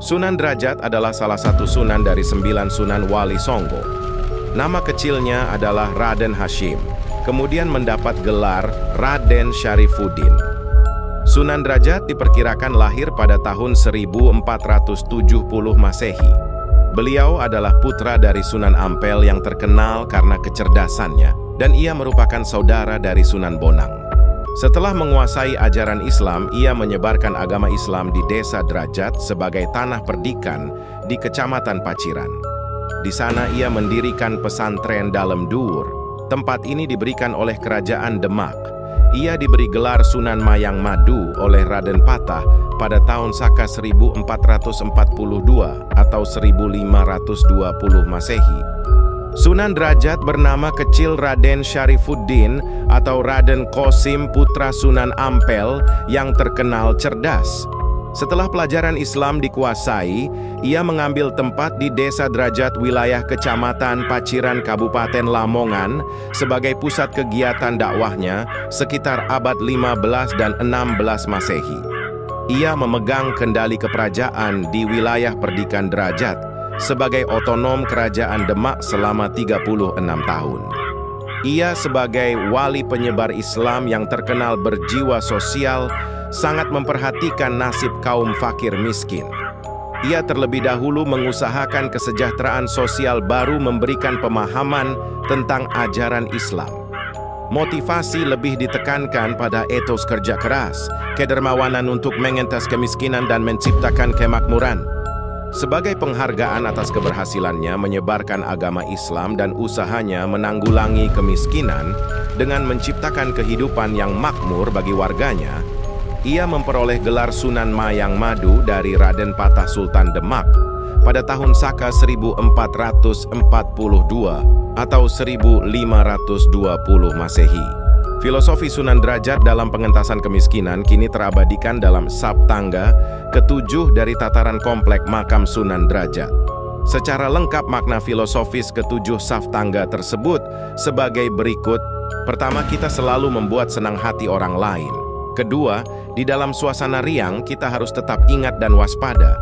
Sunan Derajat adalah salah satu sunan dari 9 Sunan Wali Songo. Nama kecilnya adalah Raden Hashim, kemudian mendapat gelar Raden Syarifuddin. Sunan Derajat diperkirakan lahir pada tahun 1470 Masehi. Beliau adalah putra dari Sunan Ampel yang terkenal karena kecerdasannya, dan ia merupakan saudara dari Sunan Bonang. Setelah menguasai ajaran Islam, ia menyebarkan agama Islam di Desa Derajat sebagai tanah perdikan di Kecamatan Paciran. Di sana ia mendirikan pesantren Dalem Dhuwur. Tempat ini diberikan oleh Kerajaan Demak. Ia diberi gelar Sunan Mayang Madu oleh Raden Patah pada tahun Saka 1442 atau 1520 Masehi. Sunan Derajat bernama kecil Raden Syarifuddin atau Raden Qasim putra Sunan Ampel yang terkenal cerdas. Setelah pelajaran Islam dikuasai, ia mengambil tempat di Desa Derajat wilayah Kecamatan Paciran Kabupaten Lamongan sebagai pusat kegiatan dakwahnya sekitar abad 15 dan 16 Masehi. Ia memegang kendali keperajaan di wilayah Perdikan Derajat sebagai otonom Kerajaan Demak selama 36 tahun. Ia sebagai wali penyebar Islam yang terkenal berjiwa sosial, sangat memperhatikan nasib kaum fakir miskin. Ia terlebih dahulu mengusahakan kesejahteraan sosial baru memberikan pemahaman tentang ajaran Islam. Motivasi lebih ditekankan pada etos kerja keras, kedermawanan untuk mengentas kemiskinan dan menciptakan kemakmuran. Sebagai penghargaan atas keberhasilannya menyebarkan agama Islam dan usahanya menanggulangi kemiskinan dengan menciptakan kehidupan yang makmur bagi warganya, ia memperoleh gelar Sunan Mayang Madu dari Raden Patah Sultan Demak pada tahun Saka 1442 atau 1520 Masehi. Filosofi Sunan Derajat dalam pengentasan kemiskinan kini terabadikan dalam Saptangga ke-7 dari tataran komplek makam Sunan Derajat. Secara lengkap makna filosofis ke-7 Saptangga tersebut sebagai berikut. Pertama, kita selalu membuat senang hati orang lain. Kedua, di dalam suasana riang kita harus tetap ingat dan waspada.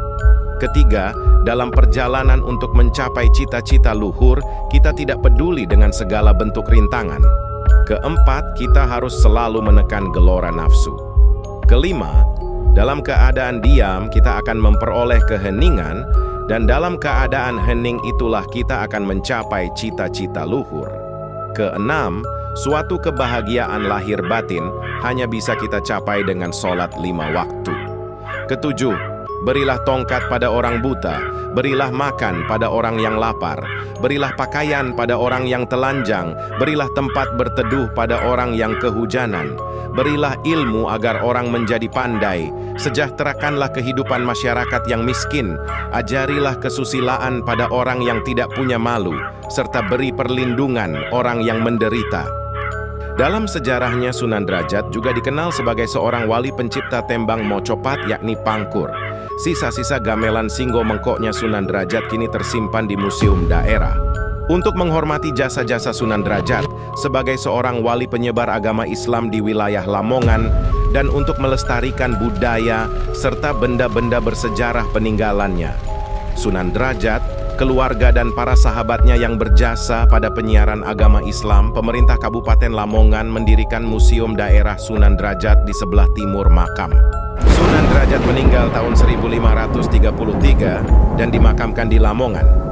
Ketiga, dalam perjalanan untuk mencapai cita-cita luhur, kita tidak peduli dengan segala bentuk rintangan. Keempat, kita harus selalu menekan gelora nafsu. Kelima, dalam keadaan diam kita akan memperoleh keheningan, dan dalam keadaan hening itulah kita akan mencapai cita-cita luhur. Keenam, suatu kebahagiaan lahir batin hanya bisa kita capai dengan sholat 5 waktu. Ketujuh, berilah tongkat pada orang buta, berilah makan pada orang yang lapar, berilah pakaian pada orang yang telanjang, berilah tempat berteduh pada orang yang kehujanan, berilah ilmu agar orang menjadi pandai, sejahterakanlah kehidupan masyarakat yang miskin, ajarilah kesusilaan pada orang yang tidak punya malu, serta beri perlindungan orang yang menderita. Dalam sejarahnya, Sunan Derajat juga dikenal sebagai seorang wali pencipta tembang mocopat yakni pangkur. Sisa-sisa gamelan singgo mengkoknya Sunan Derajat kini tersimpan di museum daerah. Untuk menghormati jasa-jasa Sunan Derajat sebagai seorang wali penyebar agama Islam di wilayah Lamongan, dan untuk melestarikan budaya serta benda-benda bersejarah peninggalannya, Sunan Derajat, keluarga dan para sahabatnya yang berjasa pada penyiaran agama Islam, pemerintah Kabupaten Lamongan mendirikan Museum Daerah Sunan Derajat di sebelah timur makam. Sunan Derajat meninggal tahun 1533 dan dimakamkan di Lamongan.